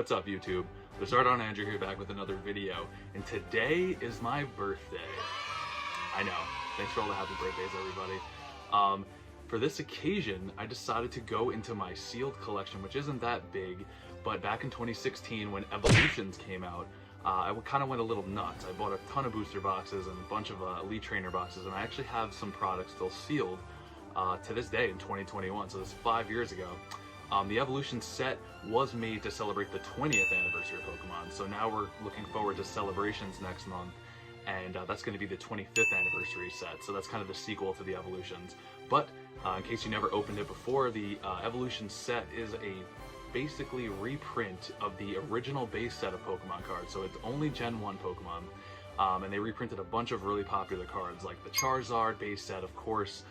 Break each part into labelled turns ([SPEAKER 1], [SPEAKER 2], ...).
[SPEAKER 1] What's up, YouTube? Lizardon Andrew here, back with another video, and today is my birthday. I know. Thanks for all the happy birthdays, everybody. For this occasion, I decided to go into my sealed collection, which isn't that big, but back in 2016 when Evolutions came out, I kind of went a little nuts. I bought a ton of booster boxes and a bunch of Elite Trainer boxes, and I actually have some products still sealed to this day in 2021, so this is 5 years ago. The Evolution set was made to celebrate the 20th anniversary of Pokemon, so now we're looking forward to celebrations next month, and that's going to be the 25th anniversary set, so that's kind of the sequel to the Evolutions. But in case you never opened it before, the Evolution set is a basically reprint of the original base set of Pokemon cards, so it's only Gen 1 Pokemon, and they reprinted a bunch of really popular cards like the Charizard base set, of course.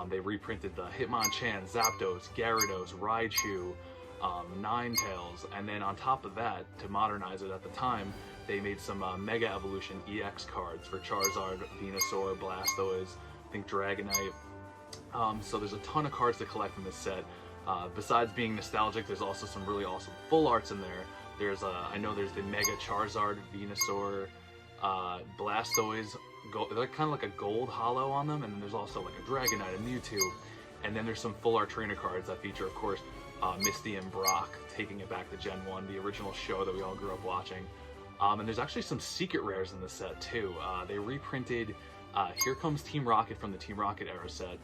[SPEAKER 1] They reprinted the Hitmonchan, Zapdos, Gyarados, Raichu, Ninetales, and then on top of that, to modernize it at the time, they made some Mega Evolution-EX cards for Charizard, Venusaur, Blastoise, I think Dragonite. So there's a ton of cards to collect in this set. Besides being nostalgic, there's also some really awesome full arts in there. There's I know there's the Mega Charizard, Venusaur, Blastoise. They're kind of like a gold holo on them, and then there's also like a Dragonite, a Mewtwo, and then there's some full art trainer cards that feature, of course, Misty and Brock, taking it back to Gen 1, the original show that we all grew up watching. And there's actually some secret rares in this set too. They reprinted Here Comes Team Rocket from the Team Rocket era set.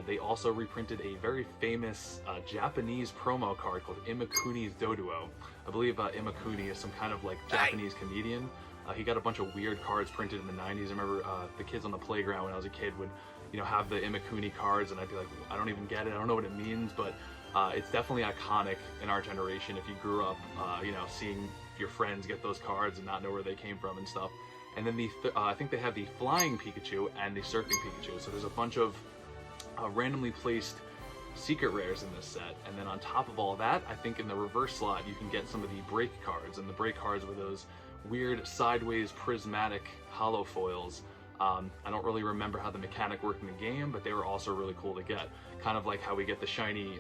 [SPEAKER 1] They also reprinted a very famous Japanese promo card called Imakuni's Doduo. I believe Imakuni is some kind of like Japanese comedian. He got a bunch of weird cards printed in the 90s. I remember the kids on the playground when I was a kid would, have the Imakuni cards, and I'd be like, I don't even get it. I don't know what it means, but it's definitely iconic in our generation if you grew up, seeing your friends get those cards and not know where they came from and stuff. And then I think they have the Flying Pikachu and the Surfing Pikachu. So there's a bunch of randomly placed secret rares in this set. And then on top of all that, I think in the reverse slot, you can get some of the break cards. And the break cards were those weird sideways prismatic holo foils. I don't really remember how the mechanic worked in the game, but they were also really cool to get. Kind of like how we get the shiny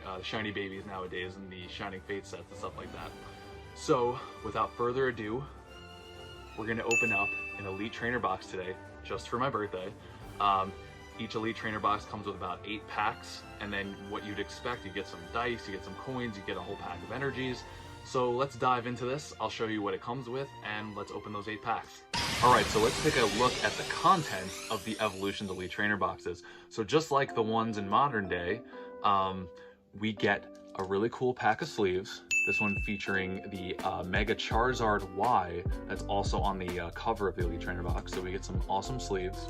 [SPEAKER 1] babies nowadays in the Shining Fate sets and stuff like that. So without further ado, we're going to open up an Elite Trainer box today, just for my birthday. Each Elite Trainer box comes with about 8 packs, and then what you'd expect, you get some dice, you get some coins, you get a whole pack of energies. So let's dive into this. I'll show you what it comes with, and let's open those 8 packs. Alright, so let's take a look at the contents of the Evolutions Elite Trainer boxes. So just like the ones in modern day, we get a really cool pack of sleeves. This one featuring the Mega Charizard-Y that's also on the cover of the Elite Trainer box. So we get some awesome sleeves.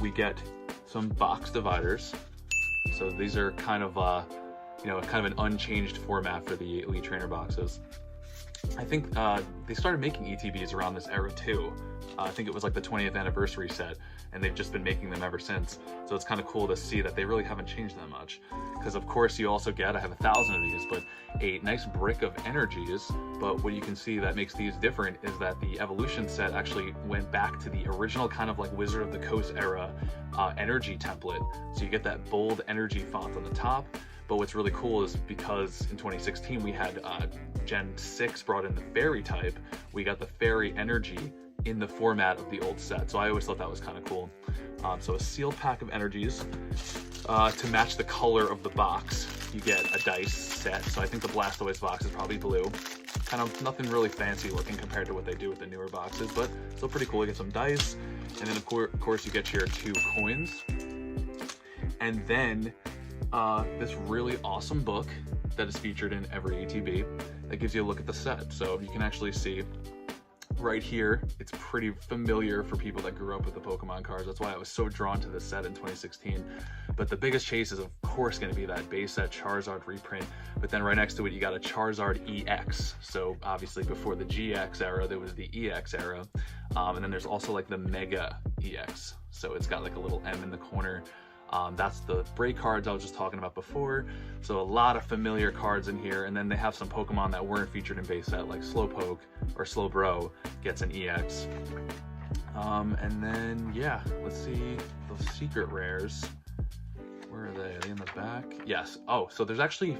[SPEAKER 1] We get some box dividers. So these are kind of kind of an unchanged format for the Elite Trainer boxes. I think they started making ETBs around this era too. I think it was like the 20th anniversary set, and they've just been making them ever since. So it's kind of cool to see that they really haven't changed that much. Because of course you also get, I have 1,000 of these, but a nice brick of energies. But what you can see that makes these different is that the Evolution set actually went back to the original kind of like Wizard of the Coast era energy template. So you get that bold energy font on the top. But what's really cool is because in 2016 we had Gen 6 brought in the Fairy type, we got the Fairy energy in the format of the old set. So I always thought that was kind of cool. So a sealed pack of energies. To match the color of the box, you get a dice set. So I think the Blastoise box is probably blue. Kind of nothing really fancy looking compared to what they do with the newer boxes, but still pretty cool. You get some dice, and then of course you get your 2 coins. And then this really awesome book that is featured in every ETB that gives you a look at the set. So you can actually see right here, it's pretty familiar for people that grew up with the Pokemon cards. That's why I was so drawn to this set in 2016. But the biggest chase is of course going to be that base set Charizard reprint, but then right next to it you got a Charizard-EX. So obviously before the GX era there was the EX era, and then there's also like the Mega EX. So it's got like a little M in the corner. That's the break cards I was just talking about before. So a lot of familiar cards in here, and then they have some Pokemon that weren't featured in base set, like Slowpoke or Slowbro gets an EX. And then yeah, let's see those secret rares. Where are they? Are they in the back? Yes. Oh, so there's actually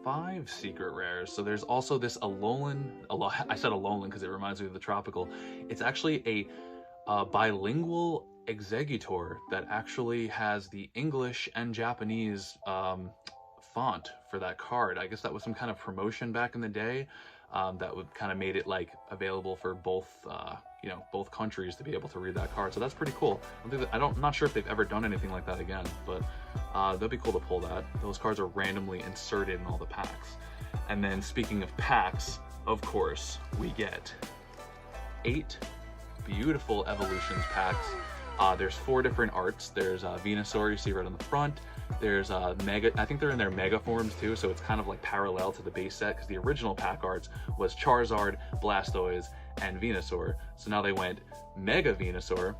[SPEAKER 1] 5 secret rares. So there's also this Alolan, I said Alolan because it reminds me of the tropical. It's actually a bilingual executor that actually has the English and Japanese font for that card. I guess that was some kind of promotion back in the day that would kind of made it like available for both you know, both countries to be able to read that card. So that's pretty cool. I'm not sure if they've ever done anything like that again, but that'd be cool to pull that. Those cards are randomly inserted in all the packs. And then speaking of packs, of course, we get 8 beautiful Evolutions packs. There's 4 different arts. There's Venusaur, you see right on the front. There's Mega, I think they're in their Mega forms too, so it's kind of like parallel to the base set, because the original pack arts was Charizard, Blastoise, and Venusaur. So now they went Mega Venusaur,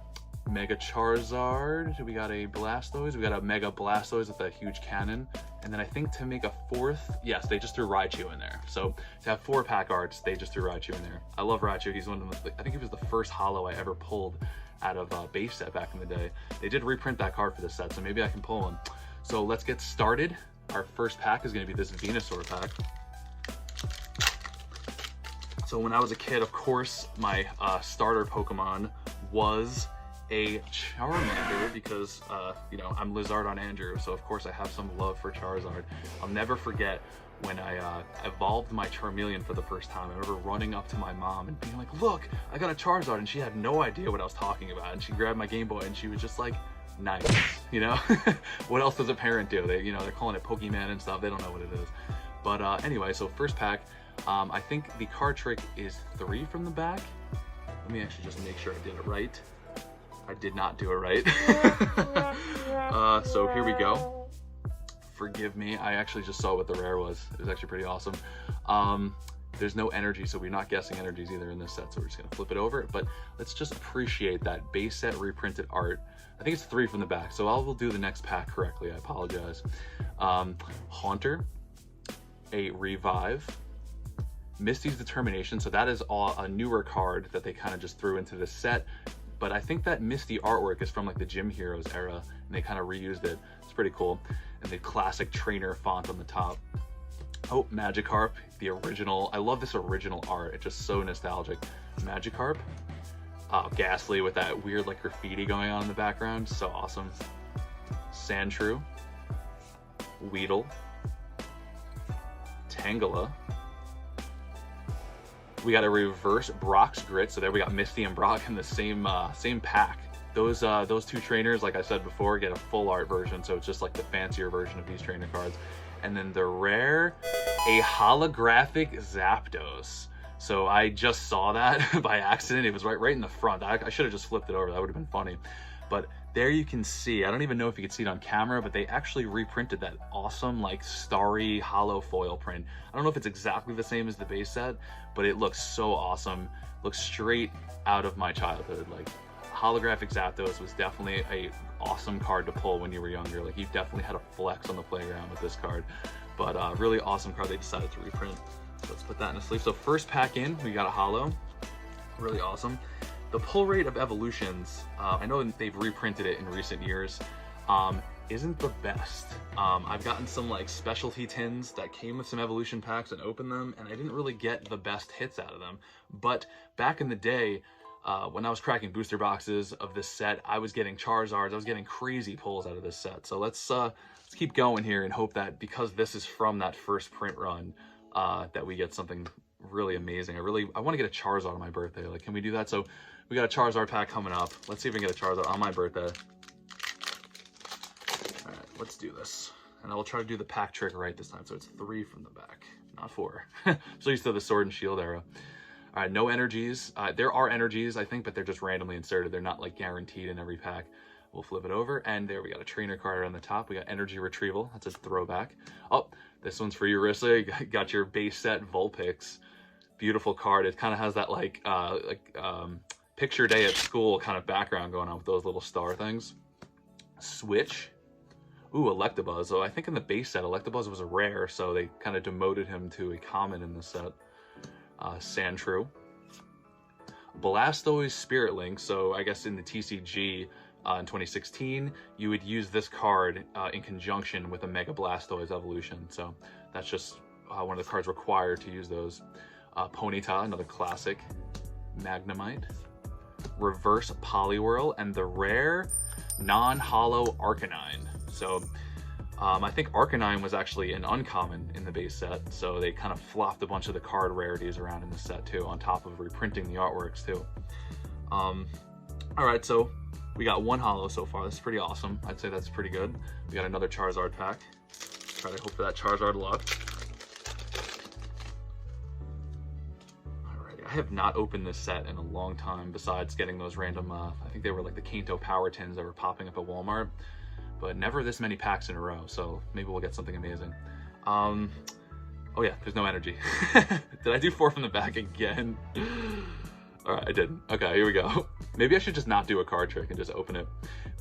[SPEAKER 1] Mega Charizard, we got a Blastoise, we got a Mega Blastoise with that huge cannon, and then I think to make a 4th, yes, they just threw Raichu in there. So to have 4 pack arts, they just threw Raichu in there. I love Raichu. He's one of the, I think he was the first holo I ever pulled out of base set back in the day. They did reprint that card for this set, so maybe I can pull one. So let's get started. Our first pack is going to be this Venusaur pack. So when I was a kid, of course, my starter Pokemon was a Charmander because, you know, I'm Lizardon Andrew, so of course I have some love for Charizard. I'll never forget when I evolved my Charmeleon for the first time. I remember running up to my mom and being like, look, I got a Charizard, and she had no idea what I was talking about. And she grabbed my Game Boy and she was just like, nice, you know? What else does a parent do? They, you know, they're calling it Pokemon and stuff. They don't know what it is. But anyway, so first pack, I think the card trick is 3 from the back. Let me actually just make sure I did it right. I did not do it right. So here we go. Forgive me, I actually just saw what the rare was. It was actually pretty awesome. There's no energy, so we're not guessing energies either in this set, so we're just gonna flip it over. But let's just appreciate that base set reprinted art. I think it's 3 from the back, so I will do the next pack correctly, I apologize. Haunter, a Revive, Misty's Determination, so that is a newer card that they kind of just threw into this set. But I think that Misty artwork is from like the Gym Heroes era, and they kind of reused it. It's pretty cool. And the classic trainer font on the top. Oh, Magikarp, the original. I love this original art. It's just so nostalgic. Magikarp. Ghastly with that weird like graffiti going on in the background. So awesome. Sandshrew. Weedle. Tangela. We got a reverse Brock's Grit, so there we got Misty and Brock in the same pack. Those 2 trainers, like I said before, get a full art version, so it's just like the fancier version of these trainer cards. And then the rare, a holographic Zapdos. So I just saw that by accident. It was right in the front. I should have just flipped it over. That would have been funny. But there you can see, I don't even know if you can see it on camera, but they actually reprinted that awesome like starry hollow foil print. I don't know if it's exactly the same as the base set, but it looks so awesome. Looks straight out of my childhood. Like holographic Zapdos was definitely a awesome card to pull when you were younger. Like you definitely had a flex on the playground with this card. But really awesome card they decided to reprint. So let's put that in a sleeve. So first pack in, we got a holo. Really awesome. The pull rate of Evolutions, I know they've reprinted it in recent years, isn't the best. I've gotten some like specialty tins that came with some Evolution packs and opened them, and I didn't really get the best hits out of them. But back in the day, when I was cracking booster boxes of this set, I was getting Charizards, I was getting crazy pulls out of this set. So let's keep going here and hope that because this is from that first print run, that we get something really amazing. I want to get a Charizard on my birthday. Like, can we do that? So we got a Charizard pack coming up. Let's see if we can get a Charizard on my birthday. All right, let's do this. And I will try to do the pack trick right this time. So it's 3 from the back, not 4. So used to the Sword and Shield era. All right, no energies. There are energies, I think, but they're just randomly inserted. They're not like guaranteed in every pack. We'll flip it over, and there we got a trainer card on the top. We got energy retrieval. That's a throwback. Oh, this one's for you, Rissa. You got your base set Vulpix. Beautiful card. It kind of has that like picture day at school kind of background going on with those little star things. Switch. Ooh, Electabuzz. So I think in the base set, Electabuzz was a rare, so they kind of demoted him to a common in the set. Sandshrew. Blastoise Spirit Link. So I guess in the TCG in 2016, you would use this card in conjunction with a Mega Blastoise evolution. So that's just one of the cards required to use those. Ponyta, another classic. Magnemite. Reverse Poliwhirl, and the rare non-holo Arcanine. So I think Arcanine was actually an uncommon in the base set, so they kind of flopped a bunch of the card rarities around in the set too, on top of reprinting the artworks too. Alright, so we got one holo so far. That's pretty awesome. I'd say that's pretty good. We got another Charizard pack. Try to hope for that Charizard luck. Alrighty, I have not opened this set in a long time, besides getting those random, I think they were like the Kanto Power Tins that were popping up at Walmart. But never this many packs in a row, so maybe we'll get something amazing. Oh yeah, there's no energy. Did I do 4 from the back again? All right, I didn't. Okay, here we go. Maybe I should just not do a card trick and just open it.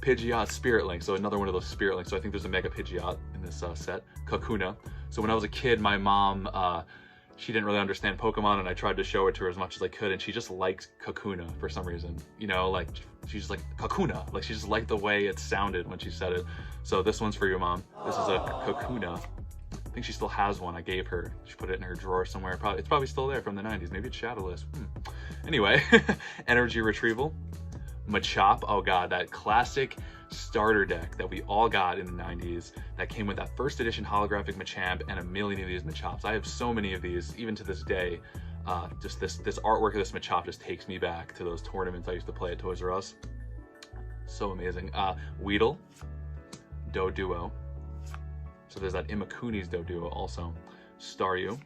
[SPEAKER 1] Pidgeot Spirit Link, so another one of those Spirit Links. So I think there's a Mega Pidgeot in this set. Kakuna. So when I was a kid, my mom, she didn't really understand Pokemon, and I tried to show it to her as much as I could, and she just liked Kakuna for some reason. You know, like, she's just like, Kakuna. Like, she just liked the way it sounded when she said it. So this one's for you, Mom. This is a Kakuna. I think she still has one I gave her. She put it in her drawer somewhere. It's probably still there from the 90s. Maybe it's shadowless. Anyway, Energy Retrieval. Machamp. Oh god, that classic starter deck that we all got in the 90s that came with that first edition holographic Machamp and a million of these Machamps. I have so many of these, even to this day. Just this artwork of this Machamp just takes me back to those tournaments I used to play at Toys R Us. So amazing. Weedle. Doduo. So there's that Imakuni's Doduo also. Staryu.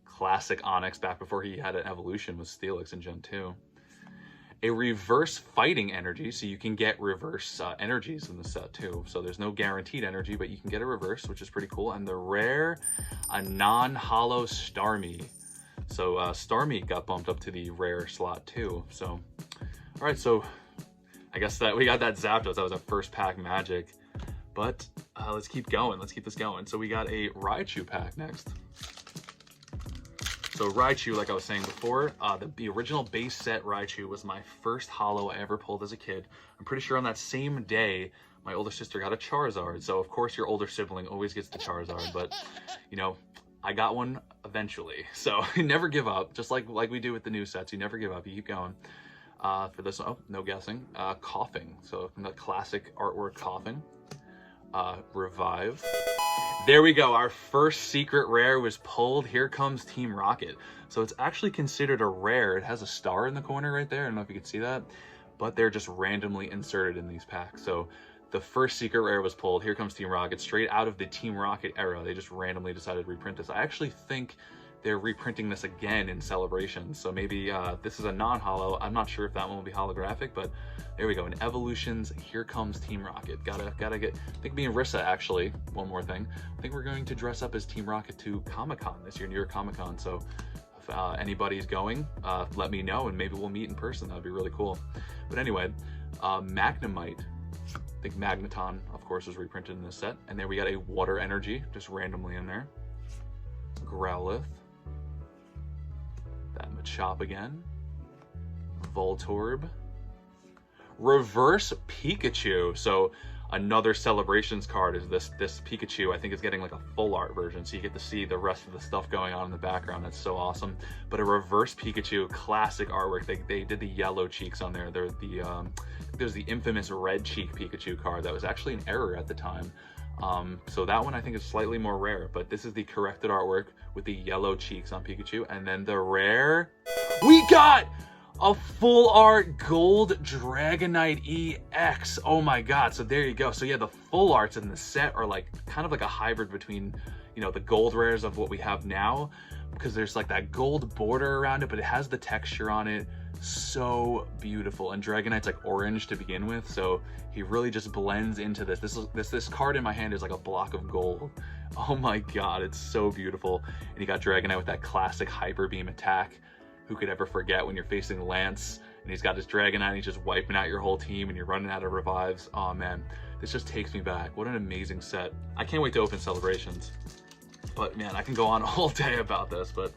[SPEAKER 1] Classic Onyx back before he had an evolution with Steelix in Gen 2. A reverse fighting energy, so you can get reverse energies in the set too. So there's no guaranteed energy, but you can get a reverse, which is pretty cool. And the rare, a non-holo Starmie. So Starmie got bumped up to the rare slot too. So, all right, so I guess that we got that Zapdos. That was our first pack magic. But let's keep going. Let's keep this going. So we got a Raichu pack next. So Raichu, like I was saying before, the original base set Raichu was my first holo I ever pulled as a kid. I'm pretty sure on that same day, my older sister got a Charizard. So of course your older sibling always gets the Charizard, but you know, I got one eventually. So never give up, just like we do with the new sets. You never give up, you keep going. For this, oh, no guessing, Coughing. So from the classic artwork Coughing. Revive. There we go, our first secret rare was pulled. Here comes Team Rocket. So it's actually considered a rare. It has a star in the corner right there. I don't know if you can see that, but they're just randomly inserted in these packs. So the first secret rare was pulled. Here comes Team Rocket, straight out of the Team Rocket era. They just randomly decided to reprint this. I actually think they're reprinting this again in Celebrations. So maybe this is a non-holo. I'm not sure if that one will be holographic, but there we go. In Evolutions, here comes Team Rocket. Gotta get, I think me and Rissa actually, one more thing. I think we're going to dress up as Team Rocket to Comic-Con this year, New York Comic-Con. So if anybody's going, let me know and maybe we'll meet in person. That'd be really cool. But anyway, Magnemite. I think Magneton, of course, was reprinted in this set. And there we got a Water Energy, just randomly in there. Growlithe. That Machamp again. Voltorb. Reverse Pikachu. So another Celebrations card is this Pikachu. I think is getting like a full art version, so you get to see the rest of the stuff going on in the background. That's so awesome. But a reverse Pikachu, classic artwork. They did the yellow cheeks on there. There's the infamous red cheek Pikachu card that was actually an error at the time. So that one I think is slightly more rare, but this is the corrected artwork with the yellow cheeks on Pikachu. And then the rare, we got a full art gold Dragonite-EX. Oh my god, so there you go. So yeah, the full arts in the set are like kind of like a hybrid between, you know, the gold rares of what we have now, because there's like that gold border around it, but it has the texture on it. So beautiful. And Dragonite's like orange to begin with, so he really just blends into this. This card in my hand is like a block of gold. Oh my god, it's so beautiful. And you got Dragonite with that classic Hyper Beam attack. Who could ever forget when you're facing Lance and he's got his Dragonite and he's just wiping out your whole team and you're running out of revives. Oh man, this just takes me back. What an amazing set. I can't wait to open Celebrations. But man, I can go on all day about this, but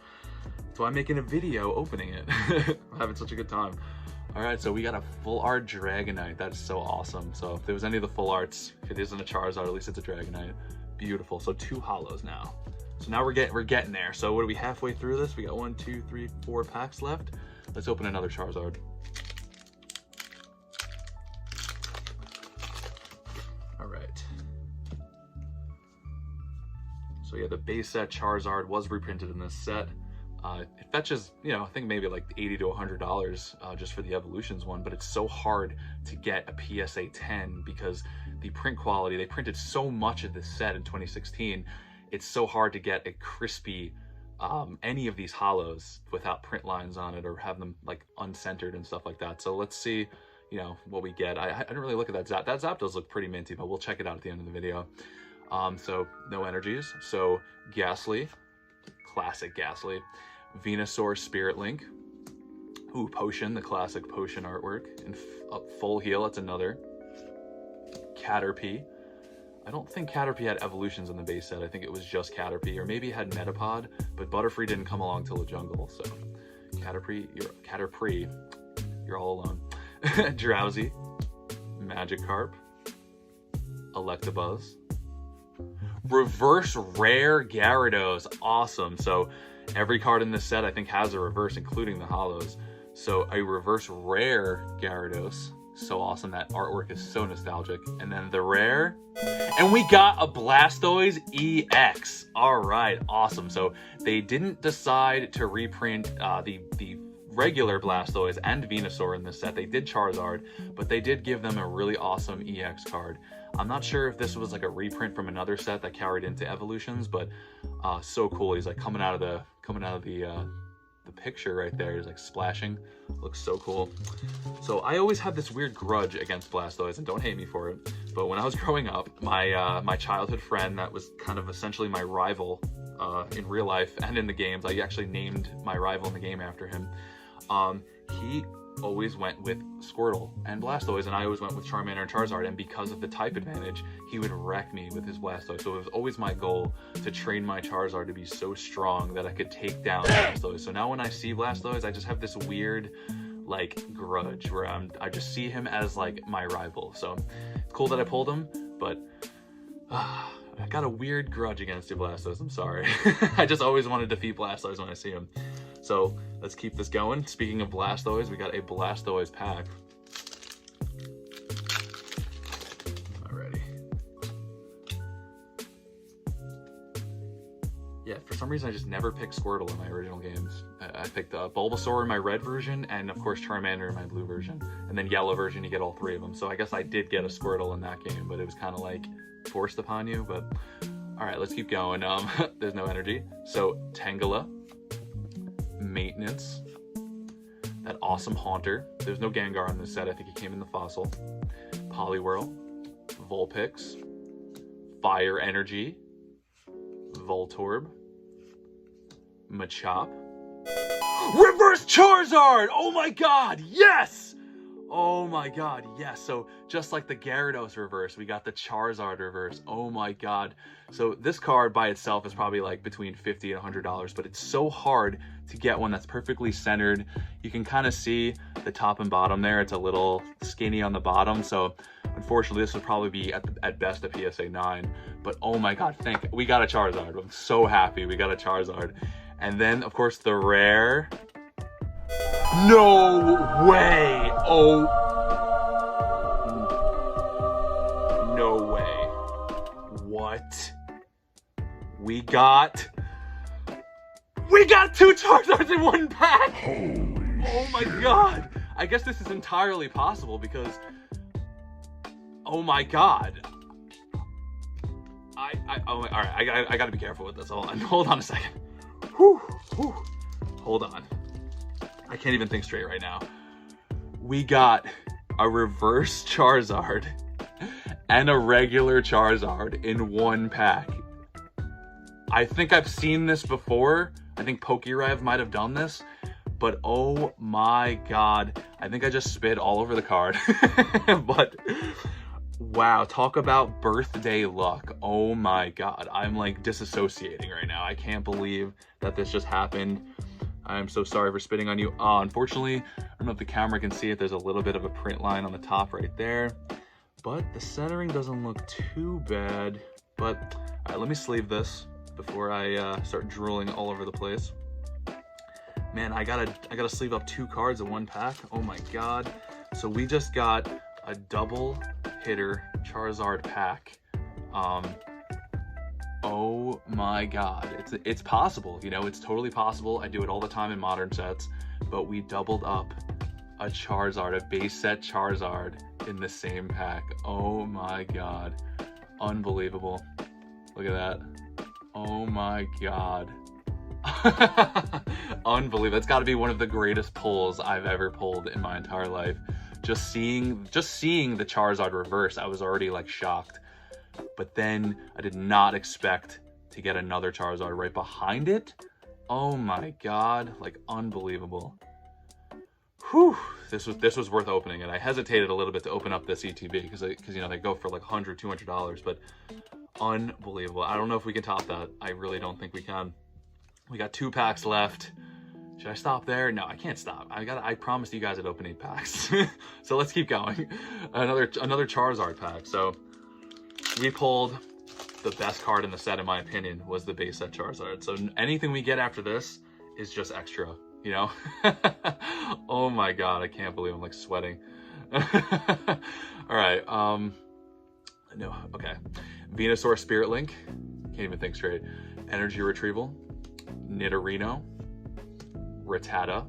[SPEAKER 1] that's why I'm making a video opening it. I'm having such a good time. All right, so we got a full art Dragonite. That is so awesome. So if there was any of the full arts, if it isn't a Charizard, at least it's a Dragonite. Beautiful. So 2 holos now. So now we're getting there. So what are we, halfway through this? We got 1, 2, 3, 4 packs left. Let's open another Charizard. All right. So yeah, the base set Charizard was reprinted in this set. It fetches, you know, I think maybe like $80 to $100 just for the Evolutions one, but it's so hard to get a PSA 10 because the print quality, they printed so much of this set in 2016, it's so hard to get a crispy, any of these holos without print lines on it or have them like uncentered and stuff like that. So let's see, you know, what we get. I didn't really look at that Zap. That Zap does look pretty minty, but we'll check it out at the end of the video. So no energies. So Ghastly, classic Ghastly. Venusaur Spirit Link. Ooh, Potion, the classic Potion artwork. And Full Heal, that's another. Caterpie. I don't think Caterpie had Evolutions in the base set. I think it was just Caterpie, or maybe it had Metapod, but Butterfree didn't come along till the jungle, so Caterpie, you're all alone. Drowsy, Magikarp, Electabuzz, reverse rare Gyarados, awesome. So every card in this set I think has a reverse, including the holos. So a reverse rare Gyarados, so awesome. That artwork is so nostalgic. And then the rare, and we got a Blastoise-EX. All right, awesome. So they didn't decide to reprint the regular Blastoise and Venusaur in this set. They did Charizard, but they did give them a really awesome EX card. I'm not sure if this was like a reprint from another set that carried into Evolutions, but so cool. He's like coming out of the picture right there. He's like splashing. Looks so cool. So I always had this weird grudge against Blastoise, and don't hate me for it, but when I was growing up, my childhood friend that was kind of essentially my rival in real life and in the games, I actually named my rival in the game after him. He always went with Squirtle and Blastoise, and I always went with Charmander and Charizard, and because of the type advantage, he would wreck me with his Blastoise. So it was always my goal to train my Charizard to be so strong that I could take down Blastoise. So now when I see Blastoise, I just have this weird like grudge where I just see him as like my rival. So it's cool that I pulled him, but I got a weird grudge against you, Blastoise. I'm sorry. I just always want to defeat Blastoise when I see him. So let's keep this going. Speaking of Blastoise, we got a Blastoise pack. Alrighty. Yeah, for some reason I just never picked Squirtle in my original games. I picked Bulbasaur in my red version, and of course Charmander in my blue version. And then yellow version, you get all three of them. So I guess I did get a Squirtle in that game, but it was kind of like forced upon you. But all right, let's keep going. There's no energy. So Tangela, Maintenance, that awesome Haunter. There's no Gengar on this set. I think he came in the fossil. Poliwhirl, Vulpix, Fire Energy, Voltorb, Machop, Reverse Charizard! Oh my god, yes! Oh my god, yes. So just like the Gyarados reverse, we got the Charizard reverse. Oh my god. So this card by itself is probably like between $50 and $100, but it's so hard to get one that's perfectly centered. You can kind of see the top and bottom there. It's a little skinny on the bottom. So unfortunately, this would probably be at best a PSA 9. But oh my god, we got a Charizard. I'm so happy we got a Charizard. And then, of course, the rare. No way! Oh. No way. What? We got 2 Charizards in one pack! Oh my god! I guess this is entirely possible because... Oh my god. Alright, I gotta be careful with this. Hold on a second. Whew. Hold on. I can't even think straight right now. We got a reverse Charizard and a regular Charizard in one pack. I think I've seen this before. I think PokeRev might have done this, but oh my god. I think I just spit all over the card. But wow, talk about birthday luck. Oh my god. I'm like disassociating right now. I can't believe that this just happened. I'm so sorry for spitting on you. Unfortunately, I don't know if the camera can see it. There's a little bit of a print line on the top right there, but the centering doesn't look too bad. But all right, let me sleeve this. before I start drooling all over the place. Man, I gotta sleeve up 2 cards in 1 pack. Oh my god. So we just got a double hitter Charizard pack. Oh my god. It's possible, you know, it's totally possible. I do it all the time in modern sets, but we doubled up a Charizard, a base set Charizard in the same pack. Oh my god. Unbelievable. Look at that. Oh my god. Unbelievable. That's got to be one of the greatest pulls I've ever pulled in my entire life. Just seeing the Charizard reverse, I was already like shocked. But then I did not expect to get another Charizard right behind it. Oh my god, like unbelievable. Whew, this was worth opening, and I hesitated a little bit to open up this ETB because you know they go for like $100, $200, but unbelievable. I don't know if we can top that. I really don't think we can. We got 2 packs left. Should I stop there? No, I can't stop. I promised you guys I'd open 8 packs. So let's keep going. Another Charizard pack. So we pulled the best card in the set, in my opinion, was the base set Charizard. So anything we get after this is just extra, you know? Oh my god, I can't believe I'm like sweating. All right, no, okay. Venusaur Spirit Link, can't even think straight. Energy Retrieval, Nidorino, Rattata.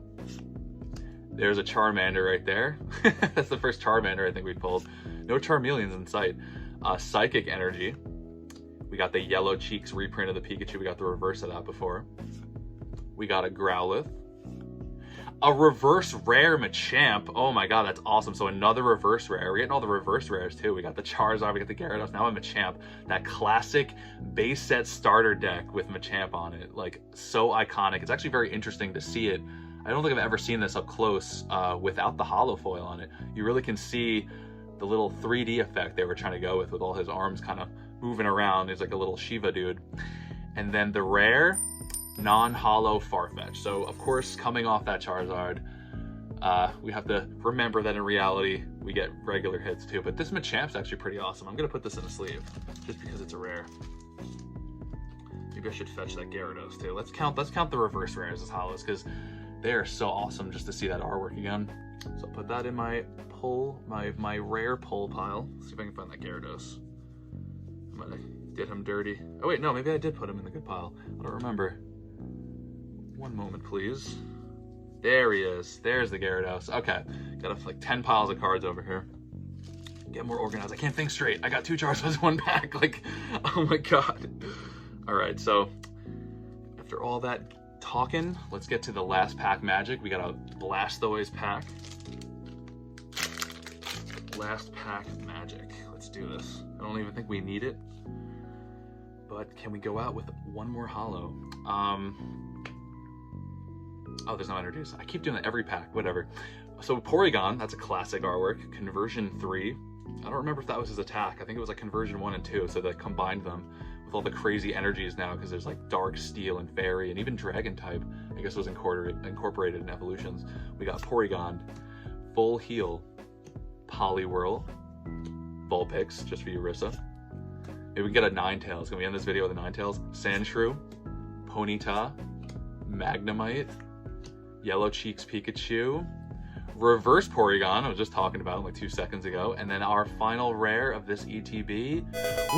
[SPEAKER 1] There's a Charmander right there. That's the first Charmander I think we pulled. No Charmeleons in sight. Psychic Energy. We got the Yellow Cheeks reprint of the Pikachu. We got the reverse of that before. We got a Growlithe. A reverse rare Machamp. Oh my god, that's awesome. So another reverse rare. We're getting all the reverse rares too. We got the Charizard, we got the Gyarados, now a Machamp. That classic base set starter deck with Machamp on it. Like, so iconic. It's actually very interesting to see it. I don't think I've ever seen this up close without the holo foil on it. You really can see the little 3D effect they were trying to go with all his arms kind of moving around. He's like a little Shiva dude. And then the rare non-holo Farfetch. So of course, coming off that Charizard, we have to remember that in reality we get regular hits too, but this Machamp's actually pretty awesome. I'm gonna put this in a sleeve just because it's a rare. Maybe I should fetch that Gyarados too. Let's count the reverse rares as holos because they are so awesome just to see that artwork again. So I'll put that in my pull, my rare pull pile. Let's see if I can find that Gyarados. I might have did him dirty. Oh wait, no, maybe I did put him in the good pile. I don't remember. One moment, please. There he is. There's the Gyarados. Okay, got like 10 piles of cards over here. Get more organized. I can't think straight. I got 2 Charizards in 1 pack. Like, oh my god. All right, so after all that talking, let's get to the last pack magic. We got a Blastoise pack. Last pack magic. Let's do this. I don't even think we need it, but can we go out with one more holo? Oh, there's no energies. I keep doing that every pack, whatever. So Porygon, that's a classic artwork. Conversion 3. I don't remember if that was his attack. I think it was like Conversion 1 and 2, so that combined them with all the crazy energies now, because there's like Dark, Steel, and Fairy, and even Dragon type, I guess, was incorporated in Evolutions. We got Porygon, Full Heal, Poliwhirl, Vulpix, just for you, Rissa. Maybe we can get a Ninetales. Can we end this video with a Ninetales? Sandshrew, Ponyta, Magnemite, Yellow Cheeks Pikachu, reverse Porygon, I was just talking about like 2 seconds ago, and then our final rare of this ETB,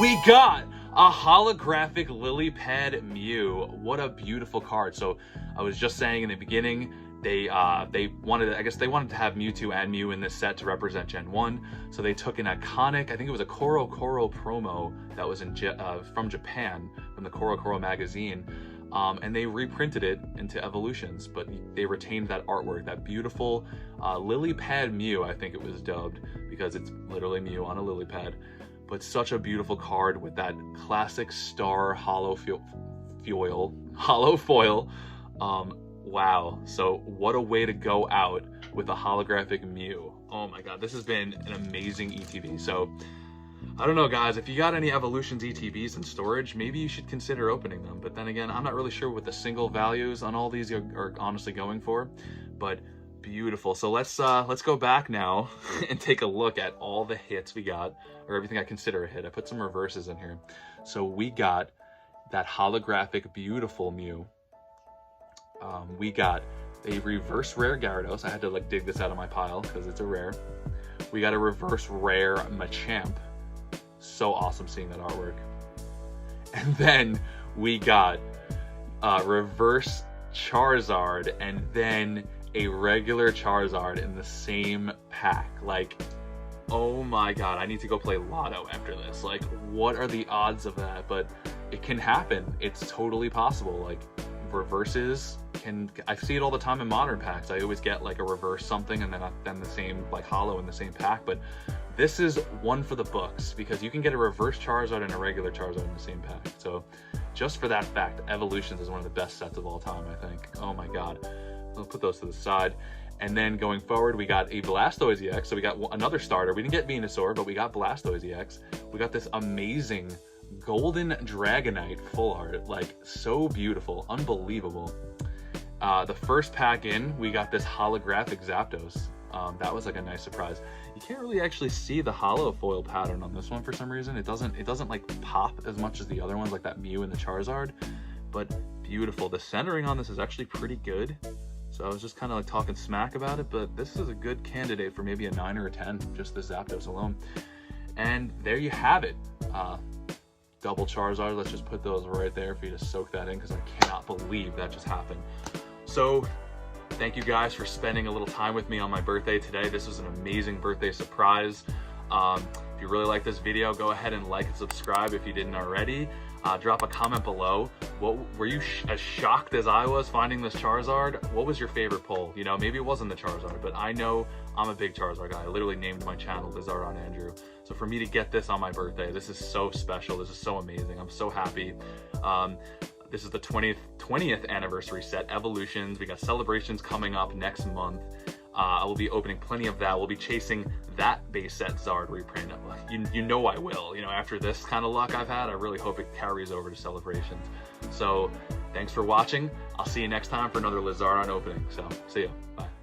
[SPEAKER 1] we got a holographic Lillipad Mew. What a beautiful card. So I was just saying in the beginning, they wanted to have Mewtwo and Mew in this set to represent Gen 1, so they took an iconic, I think it was a Koro promo that was from Japan, from the Koro magazine, and they reprinted it into Evolutions, but they retained that artwork, that beautiful Lillipad Mew, I think it was dubbed, because it's literally Mew on a lily pad. But such a beautiful card with that classic star holo foil. Wow, so what a way to go out with a holographic Mew. Oh my god, this has been an amazing ETB. So I don't know, guys, if you got any Evolutions ETBs in storage, maybe you should consider opening them. But then again, I'm not really sure what the single values on all these are honestly going for, but beautiful. So let's go back now and take a look at all the hits we got, or everything I consider a hit. I put some reverses in here. So we got that holographic, beautiful Mew. We got a reverse rare Gyarados. I had to like dig this out of my pile because it's a rare. We got a reverse rare Machamp. So awesome seeing that artwork. And then we got reverse Charizard and then a regular Charizard in the same pack. Like, oh my god, I need to go play Lotto after this. Like, what are the odds of that? But it can happen. It's totally possible. Like, reverses can, I see it all the time in modern packs. I always get like a reverse something and then the same like holo in the same pack. But this is one for the books because you can get a reverse Charizard and a regular Charizard in the same pack. So just for that fact, Evolutions is one of the best sets of all time, I think. Oh my god. I'll put those to the side. And then going forward, we got a Blastoise-EX. So we got another starter. We didn't get Venusaur, but we got Blastoise-EX. We got this amazing golden Dragonite full art. Like, so beautiful. Unbelievable. The first pack in, we got this holographic Zapdos. That was like a nice surprise. You can't really actually see the holo foil pattern on this one for some reason. It doesn't like pop as much as the other ones, like that Mew and the Charizard. But beautiful. The centering on this is actually pretty good. So I was just kind of like talking smack about it, but this is a good candidate for maybe a 9 or a 10, just the Zapdos alone. And there you have it. Double Charizard, let's just put those right there for you to soak that in because I cannot believe that just happened. So thank you guys for spending a little time with me on my birthday today. This was an amazing birthday surprise. If you really like this video, go ahead and like and subscribe if you didn't already. Drop a comment below. What were you as shocked as I was finding this Charizard? What was your favorite pull? You know, maybe it wasn't the Charizard, but I know I'm a big Charizard guy. I literally named my channel Lizardon Andrew. So for me to get this on my birthday, this is so special. This is so amazing. I'm so happy. This is the 20th anniversary set, Evolutions. We got celebrations coming up next month. I will be opening plenty of that. We'll be chasing that base set Zard reprint. You know I will. You know, after this kind of luck I've had, I really hope it carries over to celebrations. So thanks for watching. I'll see you next time for another Lizardon opening. So see ya. Bye.